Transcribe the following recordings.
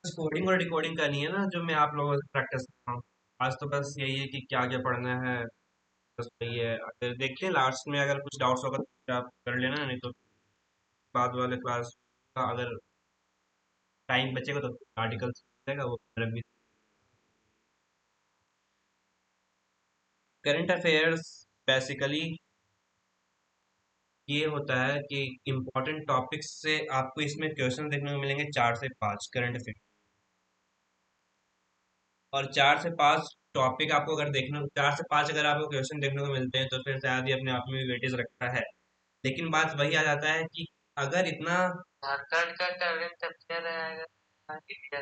बस कोडिंग और डिकोडिंग करनी है ना, जो मैं आप लोगों से प्रैक्टिस कर रहा हूँ। आज तो बस यही है कि क्या क्या पढ़ना है। बस वही है, अगर देखते हैं लास्ट में अगर कुछ डाउट्स होगा तो फिर आप कर लेना, नहीं तो बाद वाले क्लास का अगर टाइम बचेगा तो आर्टिकल्स रहेगा वो मेरा भी। करंट अफेयर्स बेसिकली ये होता है कि इम्पोर्टेंट टॉपिक्स से आपको इसमें क्वेश्चन देखने को मिलेंगे 4 से 5 करंट अफेयर, और 4 से 5 टॉपिक आपको अगर देखने 4 से 5 अगर आपको क्वेश्चन देखने को मिलते हैं तो फिर शायद ये अपने आप में वेटेज रखता है। लेकिन बात वही आ जाता है कि अगर इतना झारखंड का करंट अफेयर रहेगा इंडिया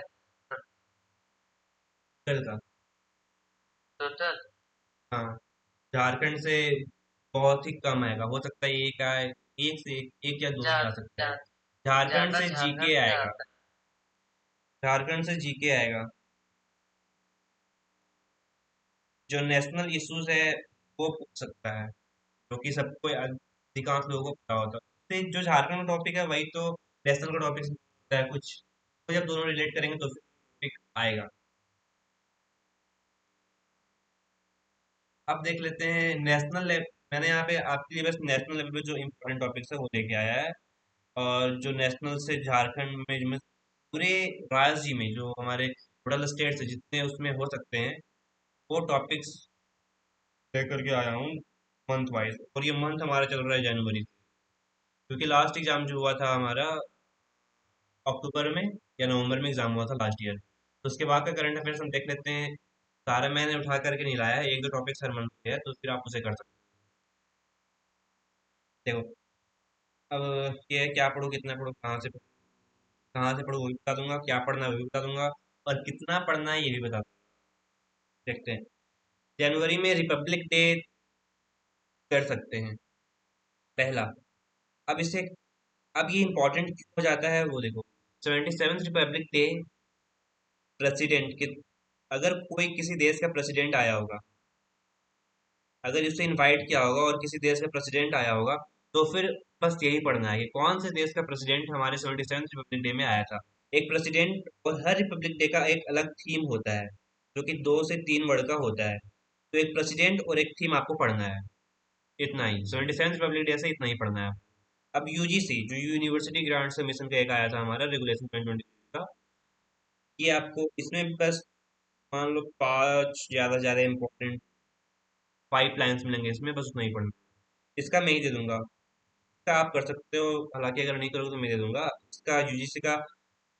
का टोटल, हाँ, झारखंड से बहुत ही कम आएगा, हो सकता है एक आए, एक से एक या दो ही आ सकता है। झारखंड से जीके आएगा, झारखंड से जीके आएगा। जो नेशनल इश्यूज है वो पूछ सकता है, जो कि सबको अधिकांश लोगों को पता होता है। तो जो झारखंड का टॉपिक है वही तो नेशनल का टॉपिक है कुछ, तो जब दोनों रिलेट करेंगे तो फिर टॉपिक आएगा। अब देख लेते हैं नेशनल लेवल। मैंने यहाँ पे आपके लिए बस नेशनल लेवल पे जो इम्पोर्टेंट टॉपिक्स है वो लेके आया है। और जो नेशनल से झारखंड में पूरे राज्य में जो हमारे टोटल स्टेट्स है जितने उसमें हो सकते हैं वो टॉपिक्स लेकर के आया हूँ मंथ वाइज। और ये मंथ हमारा चल रहा है जनवरी, क्योंकि लास्ट एग्जाम जो हुआ था हमारा अक्टूबर में या नवंबर में एग्जाम हुआ था लास्ट ईयर। तो उसके बाद का करंट अफेयर्स हम देख लेते हैं। सारा मैंने उठा करके नहीं लाया है, एक दो टॉपिक्स हर मंथ के है तो फिर आप उसे कर सकते हैं। देखो, अब ये है क्या पढ़ूँ कितना पढ़ूँ कहाँ से पढ़ूँ वो भी बता दूंगा, क्या पढ़ना है वो भी बता दूंगा, और कितना पढ़ना है ये भी बता दूंगा। देखते हैं, जनवरी में रिपब्लिक डे कर सकते हैं पहला। अब इसे अब ये इंपॉर्टेंट क्यों हो जाता है वो देखो, 77th रिपब्लिक डे प्रेसिडेंट के, अगर कोई किसी देश का प्रेसिडेंट आया होगा, अगर उसे इनवाइट किया होगा और किसी देश का प्रेसिडेंट आया होगा, तो फिर बस यही पढ़ना है कि कौन से देश का प्रेसिडेंट हमारे 77th रिपब्लिक डे में आया था। एक प्रेसिडेंट, और हर रिपब्लिक डे का एक अलग थीम होता है जो कि 2 से 3 वर्ड का होता है। तो एक प्रेसिडेंट और एक थीम आपको पढ़ना है, इतना ही 77th रिपब्लिक डे से इतना ही पढ़ना है। अब यूजीसी जो यूनिवर्सिटी ग्रांट्स मिशन का एक आया था हमारा रेगुलेशन 2020 का, ये आपको इसमें बस मान लो 5 ज्यादा इंपॉर्टेंट पाइपलाइंस मिलेंगे इसमें, बस उतना ही पढ़ना। इसका मैं ही दे दूंगा, इसका आप कर सकते हो, हालांकि अगर नहीं करोगे तो मैं दे दूंगा इसका यूजीसी का।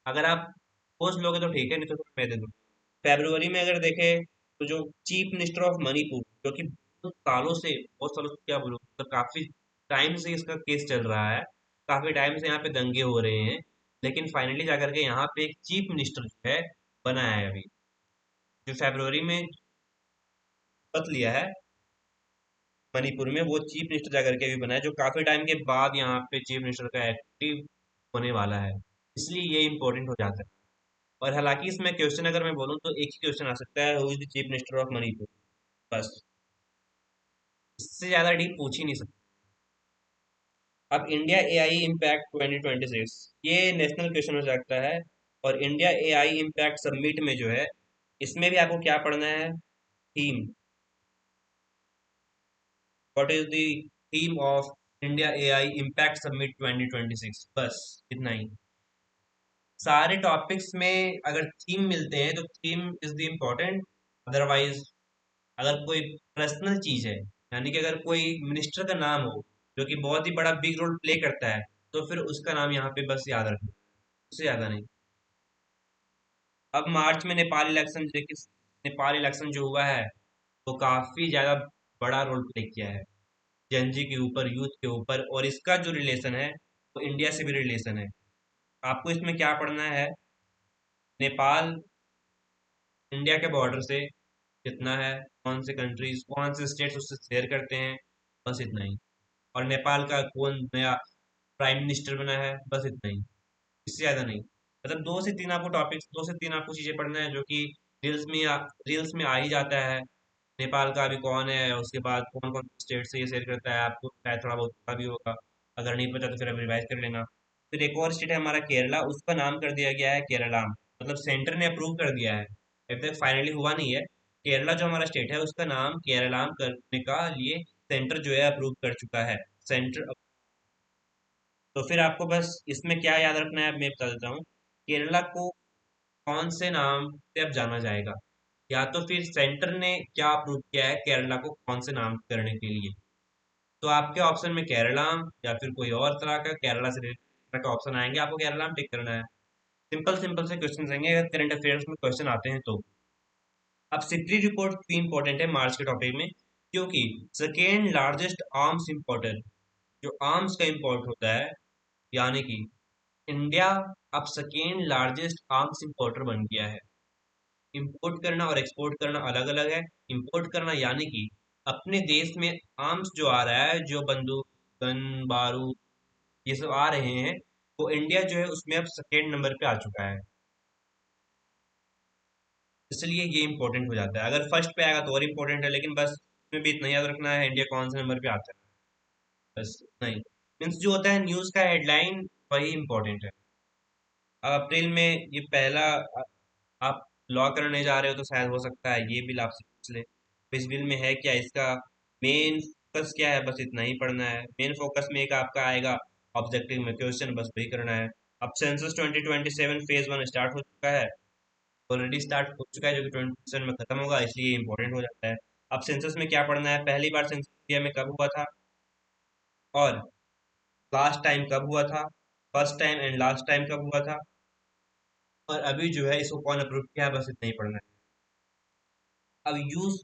अगर आप पोस्ट लोगे तो ठीक है, नहीं तो फिर मैं दे दूंगा। फेब्रुवरी में अगर देखें तो जो चीफ मिनिस्टर ऑफ मणिपुर, जो कि बहुत सालों से क्या बोलूं, तो काफी टाइम से इसका केस चल रहा है, काफी टाइम से यहाँ पे दंगे हो रहे हैं, लेकिन फाइनली जाकर के यहाँ पे एक चीफ मिनिस्टर जो है बना है अभी, जो फेब्रुवरी में पद लिया है मणिपुर में, वो चीफ मिनिस्टर जाकर के भी बना है, जो काफी टाइम के बाद यहाँ पे चीफ मिनिस्टर का एक्टिव होने वाला है। इसलिए ये इंपॉर्टेंट हो जाता है। और हालांकि इसमें क्वेश्चन अगर मैं बोलूँ तो एक ही क्वेश्चन आ सकता है, who is the chief minister of Manipur, बस, इससे ज्यादा डीप पूछ ही नहीं सकते। अब इंडिया एआई इम्पैक्ट 2026, ये नेशनल क्वेश्चन हो सकता है। और इंडिया एआई इम्पैक्ट सबमिट में जो है, इसमें भी आपको क्या पढ़ना है, theme, what is the theme of India AI impact submit 2026, बस इतना ही। सारे टॉपिक्स में अगर थीम मिलते हैं तो theme is the important. Otherwise अगर कोई पर्सनल चीज है, यानी कि अगर कोई मिनिस्टर का नाम हो जो कि बहुत ही बड़ा बिग रोल प्ले करता है, तो फिर उसका नाम यहाँ पे बस याद रखना, उससे ज्यादा नहीं। अब मार्च में नेपाल इलेक्शन जो हुआ है वो काफी ज्यादा बड़ा रोल प्ले किया है जनजी के ऊपर, यूथ के ऊपर, और इसका जो रिलेशन है वो इंडिया से भी रिलेशन है। आपको इसमें क्या पढ़ना है, नेपाल इंडिया के बॉर्डर से कितना है, कौन से कंट्रीज कौन से स्टेट्स उससे शेयर करते हैं, बस इतना ही। और नेपाल का कौन नया प्राइम मिनिस्टर बना है, बस इतना ही, इससे ज्यादा नहीं। मतलब 2 से 3 आपको टॉपिक्स, 2 से 3 आपको चीजें पढ़ना है जो कि रील्स में आ ही जाता है। नेपाल का अभी कौन है, उसके बाद कौन कौन स्टेट से ये शेयर करता है, आपको शायद थोड़ा बहुत पता भी होगा, अगर नहीं पता तो फिर अब रिवाइज कर लेना। फिर एक और स्टेट है हमारा केरला, उसका नाम कर दिया गया है केरला। मतलब सेंटर ने अप्रूव कर दिया है, अभी तक फाइनली हुआ नहीं है। केरला जो हमारा स्टेट है उसका नाम केरलाम करने का लिए सेंटर जो है अप्रूव कर चुका है। सेंटर, तो फिर आपको बस इसमें क्या याद रखना है, मैं बता देता हूँ। केरला को कौन से नाम से अब जाना जाएगा, या तो फिर सेंटर ने क्या अप्रूव किया है केरला को कौन से नाम करने के लिए। तो आपके ऑप्शन में केरलाम या फिर कोई और तरह का केरला से रिलेटेड का ऑप्शन आएंगे, आपको केरलाम टिक करना है। सिंपल सिंपल से क्वेश्चन आएंगे अगर करंट अफेयर्स में क्वेश्चन आते हैं तो। अब सिक्री रिपोर्ट क्यों इंपॉर्टेंट है मार्च के टॉपिक में, क्योंकि सेकेंड लार्जेस्ट आर्म्स इंपोर्टर, जो आर्म्स का इंपोर्ट होता है, यानी कि इंडिया अब सेकेंड लार्जेस्ट आर्म्स इंपोर्टर बन गया है। इंपोर्ट करना और एक्सपोर्ट करना अलग अलग है। इंपोर्ट करना यानी कि अपने देश में आर्म्स जो आ रहा है, जो बंदूक, गन, बारूद, ये सब आ रहे हैं, वो इंडिया जो है उसमें अब सेकेंड नंबर पे आ चुका है। इसलिए ये इंपॉर्टेंट हो जाता है। अगर फर्स्ट पे आएगा तो और इम्पोर्टेंट है, लेकिन बस इसमें भी इतना याद रखना है इंडिया कौन से नंबर पे आता है, बस नहीं। मीन्स जो होता है न्यूज़ का हेडलाइन, वही इम्पोर्टेंट है। अब अप्रैल में ये पहला आप लॉ करने जा रहे हो तो शायद हो सकता है ये बिल आपसे पूछ ले, तो इस बिल में है क्या, इसका मेन फोकस क्या है, बस इतना ही पढ़ना है। मेन फोकस में एक आपका आएगा ऑब्जेक्टिव में क्वेश्चन, बस वही करना है। अब सेंसस 2027 फेज वन स्टार्ट हो चुका है, ऑलरेडी स्टार्ट हो चुका है, जो कि 2027 में खत्म होगा, इसलिए इंपॉर्टेंट हो जाता है। अब सेंसस में क्या पढ़ना है, पहली बार सेंसस इंडिया में कब हुआ था, और लास्ट टाइम कब हुआ था, first time and last time कब हुआ था, और अभी जो है इसको कौन अप्रूव किया है, बस इतना ही पढ़ना है। अब यूज,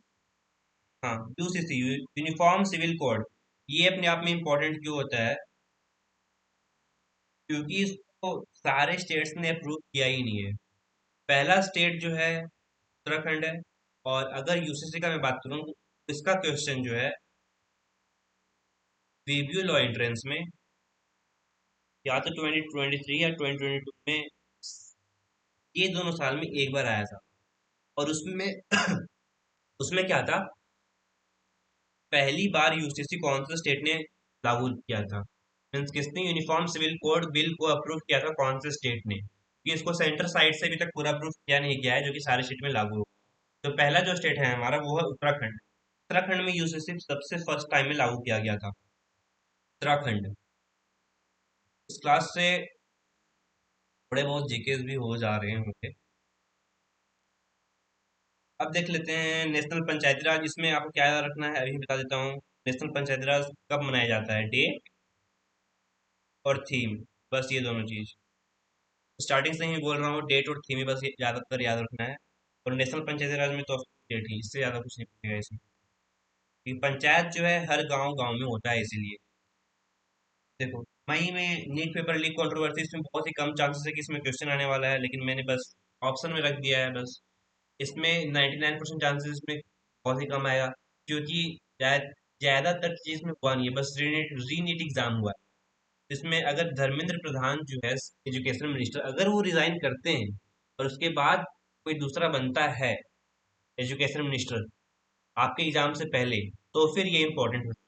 हाँ, यूसीसी यूनिफॉर्म सिविल कोड, ये अपने आप में इम्पोर्टेंट क्यों होता है, क्योंकि इसको सारे स्टेट्स ने अप्रूव किया ही नहीं है। पहला स्टेट जो है उत्तराखंड है। और अगर यूसीसी का मैं बात करूँ तो इसका क्वेश्चन जो है वीबीओ लॉ एंट्रेंस में या तो 2023 या 2022 में, ये दोनों साल में एक बार आया था। और उसमें उसमें क्या था, पहली बार यूसीसी कौन से स्टेट ने लागू किया था, मीन्स किसने यूनिफॉर्म सिविल कोड बिल को अप्रूव किया था, कौन से स्टेट ने, कि इसको सेंटर साइड से अभी तक पूरा अप्रूव किया नहीं गया है जो कि सारे स्टेट में लागू हो। तो पहला जो स्टेट है हमारा वो है उत्तराखंड। उत्तराखंड में यूसीसी सबसे फर्स्ट टाइम में लागू किया गया था, उत्तराखंड। इस क्लास से थोड़े बहुत जीकेस भी हो जा रहे होंगे। अब देख लेते हैं नेशनल पंचायती राज, इसमें आपको क्या याद रखना है अभी बता देता हूँ। नेशनल पंचायती राज कब मनाया जाता है, डे और थीम, बस ये दोनों चीज। स्टार्टिंग से ही बोल रहा हूँ, डेट और थीम ही बस ज्यादातर याद रखना है। और नेशनल पंचायती राज में तो डेट ही, इससे ज्यादा कुछ नहीं पूछेगा इसमें, क्योंकि पंचायत जो है हर गांव गांव में होता है इसीलिए। देखो, मई में नीट पेपर लीक कंट्रोवर्सी, इसमें बहुत ही कम चांसेस है कि इसमें क्वेश्चन आने वाला है, लेकिन मैंने बस ऑप्शन में रख दिया है बस। इसमें 99% चांसेस में बहुत ही कम आएगा, क्योंकि ज्यादातर चीज में हुआ नहीं है, बस री नीट एग्जाम हुआ है। इसमें अगर धर्मेंद्र प्रधान जो है एजुकेशन मिनिस्टर, अगर वो रिजाइन करते हैं और उसके बाद कोई दूसरा बनता है एजुकेशन मिनिस्टर आपके एग्जाम से पहले, तो फिर ये इंपॉर्टेंट होता है,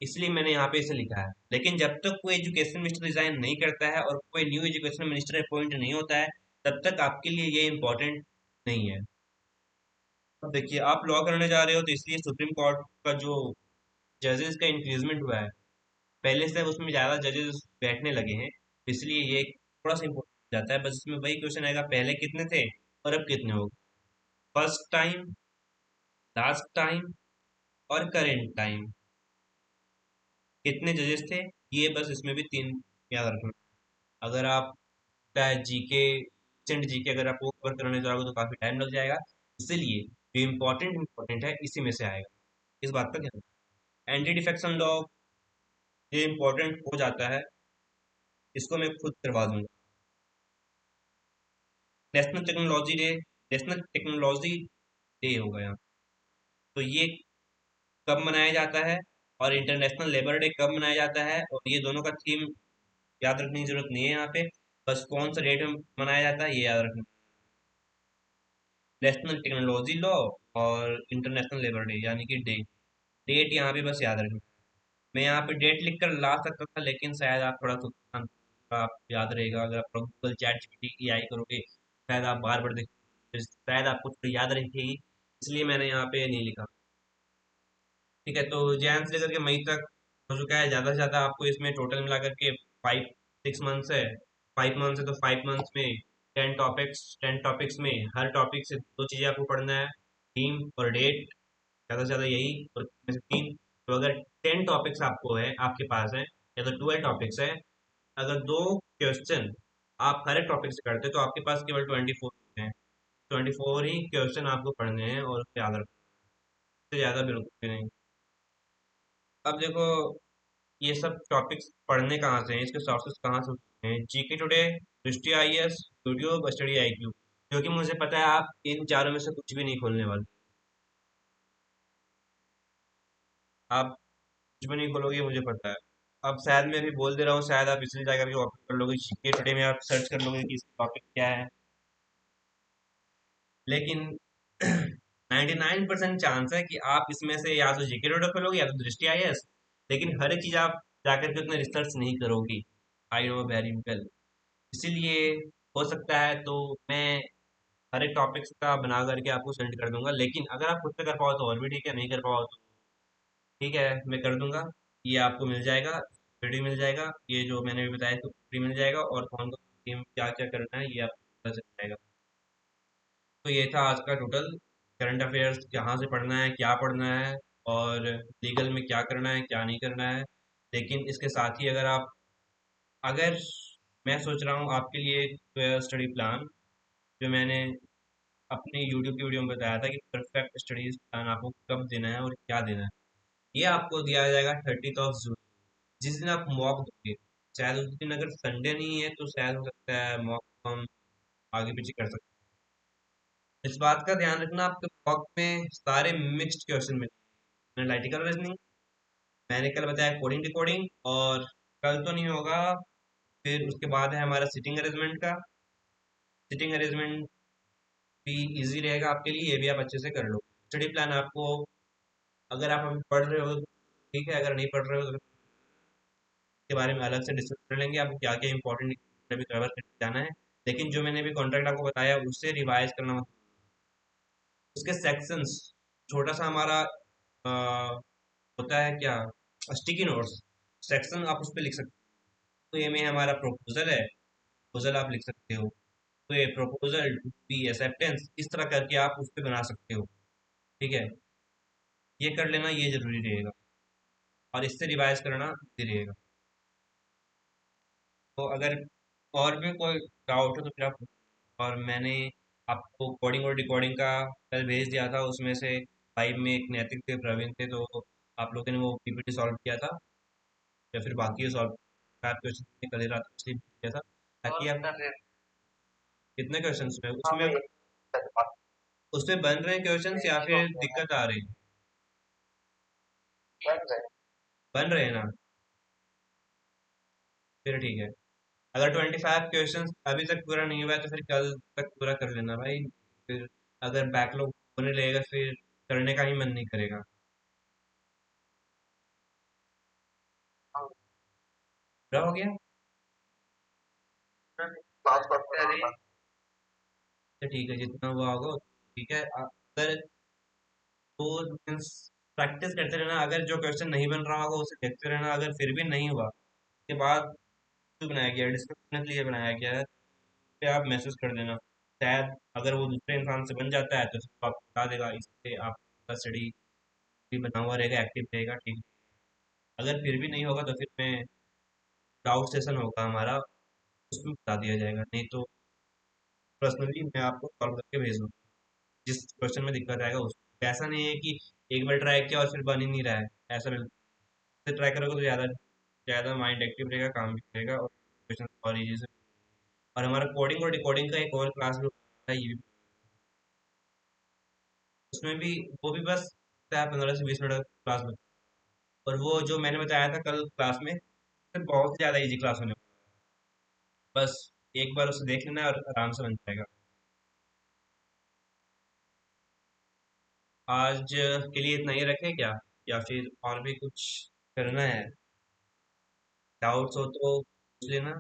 इसलिए मैंने यहाँ पे इसे लिखा है। लेकिन जब तक कोई एजुकेशन मिनिस्टर रिजाइन नहीं करता है और कोई न्यू एजुकेशन मिनिस्टर अपॉइंट नहीं होता है, तब तक आपके लिए ये इंपॉर्टेंट नहीं है। अब देखिए, आप लॉ करने जा रहे हो तो इसलिए सुप्रीम कोर्ट का जो जजेस का इंक्रीजमेंट हुआ है, पहले से अब उसमें ज्यादा जजेस बैठने लगे हैं, तो इसलिए ये थोड़ा सा इम्पोर्टेंट हो जाता है। बस इसमें वही क्वेश्चन आएगा, पहले कितने थे और अब कितने हो गए, फर्स्ट टाइम, लास्ट टाइम और करेंट टाइम, कितने जजेस थे, ये बस इसमें भी तीन याद रखना। अगर आप चाहे जीके, रिसेंट जीके अगर आपको कवर करने जाओगे तो काफी टाइम लग जाएगा, इसीलिए जो इम्पोर्टेंट इम्पोर्टेंट है इसी में से आएगा, इस बात का ध्यान। एंटी डिफेक्शन लॉ, ये इम्पोर्टेंट हो जाता है, इसको मैं खुद करवा दूंगा। National technology day, national technology day होगा यहाँ, तो ये कब मनाया जाता है, और इंटरनेशनल लेबर डे कब मनाया जाता है, और ये दोनों का थीम याद रखने की जरूरत नहीं है यहाँ पे, बस कौन सा डेट में मनाया जाता है ये याद रखना। नेशनल टेक्नोलॉजी लॉ और इंटरनेशनल लेबर डे, यानी कि डे, डेट यहाँ पे बस याद रखना। मैं यहाँ पे डेट लिख कर ला सकता था, लेकिन शायद आप थोड़ा तो आप याद रहेगा अगर आप गूगल चैट जीपीटी की आई करोगे, शायद आप बार बार देख, शायद आपको थोड़ी याद रखेगी, इसलिए मैंने यहाँ पे नहीं लिखा। ठीक है, तो जैन से लेकर के मई तक हो चुका है। ज़्यादा से ज़्यादा आपको इसमें टोटल मिला करके 5 6 मंथ्स है। 5 मंथ्स है तो 5 मंथ्स में 10 टॉपिक्स, 10 टॉपिक्स में हर टॉपिक से दो चीज़ें आपको पढ़ना है, थीम और डेट, ज़्यादा से ज़्यादा यही, और में से तीन। तो अगर 10 टॉपिक्स आपको है, आपके पास है, या तो 12 टॉपिक्स है, अगर दो क्वेश्चन आप हर एक टॉपिक से करते हैं तो आपके पास केवल 24 हैं। 24 ही क्वेश्चन आपको पढ़ने हैं और उससे याद रखना है, ज़्यादा बिल्कुल भी नहीं। अब देखो, ये सब टॉपिक्स पढ़ने कहाँ से हैं, इसके सोर्सेस कहाँ से हैं? जीके टुडे, दृष्टि आईएएस, यूट्यूब, स्टडी आईक्यू। क्योंकि मुझे पता है आप इन चारों में से कुछ भी नहीं खोलने वाले, आप कुछ भी नहीं खोलोगे, मुझे पता है। अब शायद मैं भी बोल दे रहा हूँ, शायद आप इसलिए जाकर के ओपन कर लोगे, जीके टुडे में आप सर्च कर लोगे कि इसका टॉपिक क्या है, लेकिन 99% चांस है कि आप इसमें से या तो जीके टुडे खोलोगे या तो दृष्टि आईएएस, लेकिन हर एक चीज आप जाकर के उतना रिसर्च नहीं करोगी। I know very well. इसीलिए हो सकता है तो मैं हर एक टॉपिक्स का बना करके आपको सेंड कर दूंगा, लेकिन अगर आप खुद से कर पाओ तो और भी ठीक है, नहीं कर पाओ तो ठीक है, मैं कर दूंगा। ये आपको मिल जाएगा, वीडियो मिल जाएगा, ये जो मैंने भी बताया तो फ्री मिल जाएगा, और कौन कौन सी क्या क्या करना है ये आपको पता चल जाएगा। तो ये था आज का टोटल करंट अफेयर्स, कहाँ से पढ़ना है, क्या पढ़ना है, और लीगल में क्या करना है, क्या नहीं करना है। लेकिन इसके साथ ही अगर मैं सोच रहा हूँ आपके लिए स्टडी प्लान, जो मैंने अपने यूट्यूब की वीडियो में बताया था कि परफेक्ट स्टडीज प्लान आपको कब देना है और क्या देना है, ये आपको दिया जाएगा 30 जून, जिस दिन आप मॉक दोगे। शायद उस दिन अगर संडे नहीं है तो शायद हो सकता है मॉक हम आगे पीछे कर सकते हैं। इस बात का ध्यान रखना, आपके मॉक में सारे मिक्स्ड क्वेश्चन मिलेंगे, एनालिटिकल रीजनिंग, मैंने कल बताया कोडिंग डिकोडिंग, और कल तो नहीं होगा, फिर उसके बाद है हमारा सिटिंग अरेंजमेंट का। सिटिंग अरेंजमेंट भी इजी रहेगा आपके लिए, ये भी आप अच्छे से कर लो। स्टडी प्लान आपको, अगर आप अभी पढ़ रहे हो तो ठीक है, अगर नहीं पढ़ रहे हो तो के बारे में अलग से डिस्कस कर लेंगे, आपको क्या क्या इंपॉर्टेंट अभी कवर करके जाना है। लेकिन जो मैंने अभी कॉन्ट्रैक्ट आपको बताया उससे रिवाइज करना उसके सेक्शंस, छोटा सा हमारा होता है क्या, स्टिकी नोट्स सेक्शन, आप उस पर लिख सकते हो। तो ये में हमारा प्रपोजल है, प्रपोजल आप लिख सकते हो। तो ये प्रपोजल टू बी एक्सेप्टेंस, इस तरह करके आप उस पर बना सकते हो। ठीक है, ये कर लेना, ये जरूरी रहेगा, और इससे रिवाइज करना भी रहेगा। तो अगर और भी कोई डाउट हो तो फिर आप, और मैंने आपको कोडिंग और डिकोडिंग का कल भेज दिया था, उसमें से 5 में एक नैतिक थे, प्रवीण थे, तो आप लोगों ने वो पीपीटी सॉल्व किया था, या फिर बाकी सॉल्व, 5 क्वेश्चन कल ही रात को इसलिए किया था ताकि आप, कितने क्वेश्चन में उसमें, उसमें बन रहे हैं क्वेश्चन या फिर दिक्कत आ रही है? बन रहे हैं ना, फिर ठीक है। अगर 25 क्वेश्चन अभी तक पूरा नहीं हुआ है तो फिर कल तक पूरा कर लेना भाई, फिर अगर बैकलॉग होने लगेगा फिर करने का ही मन नहीं करेगा। पूरा हो गया तो ठीक है, जितना हुआ होगा ठीक है। अगर तो मीन्स प्रैक्टिस करते रहना, अगर जो क्वेश्चन नहीं बन रहा होगा उसे देखते रहना, अगर फिर भी नहीं हुआ उसके बाद क्यों बनाया गया है, डिस्कस करने के लिए बनाया गया है, फिर आप मैसेज कर देना। शायद अगर वो दूसरे इंसान से बन जाता है तो फिर आपको बता देगा, इससे आपका स्टडी भी बना हुआ रहेगा, एक्टिव रहेगा। ठीक, अगर फिर भी नहीं होगा तो फिर मैं, डाउट सेशन होगा हमारा, उसमें बता दिया जाएगा, नहीं तो पर्सनली मैं आपको कॉल करके भेज दूँगा, जिस क्वेश्चन में दिक्कत आएगा उस, ऐसा नहीं है कि एक बार ट्राई किया और फिर बन ही नहीं रहा है, ऐसा बिल्कुल। से ट्राई करोगे तो ज़्यादा ज़्यादा माइंड एक्टिव रहेगा, काम भी करेगा, और क्वेश्चन और इजी से। और हमारा कोडिंग और डिकोडिंग का एक और क्लास भी होता है, ये भी, उसमें भी, वो भी बस 15 से 20 मिनट का क्लास होता है। और वो जो मैंने बताया था कल क्लास में, उसमें बहुत ज़्यादा इजी क्लास होने वाला है। बस एक बार उसे देख लेना और आराम से बन जाएगा। आज के लिए इतना ही रखें क्या, या फिर और भी कुछ करना है? डाउट्स हो तो पूछ लेना।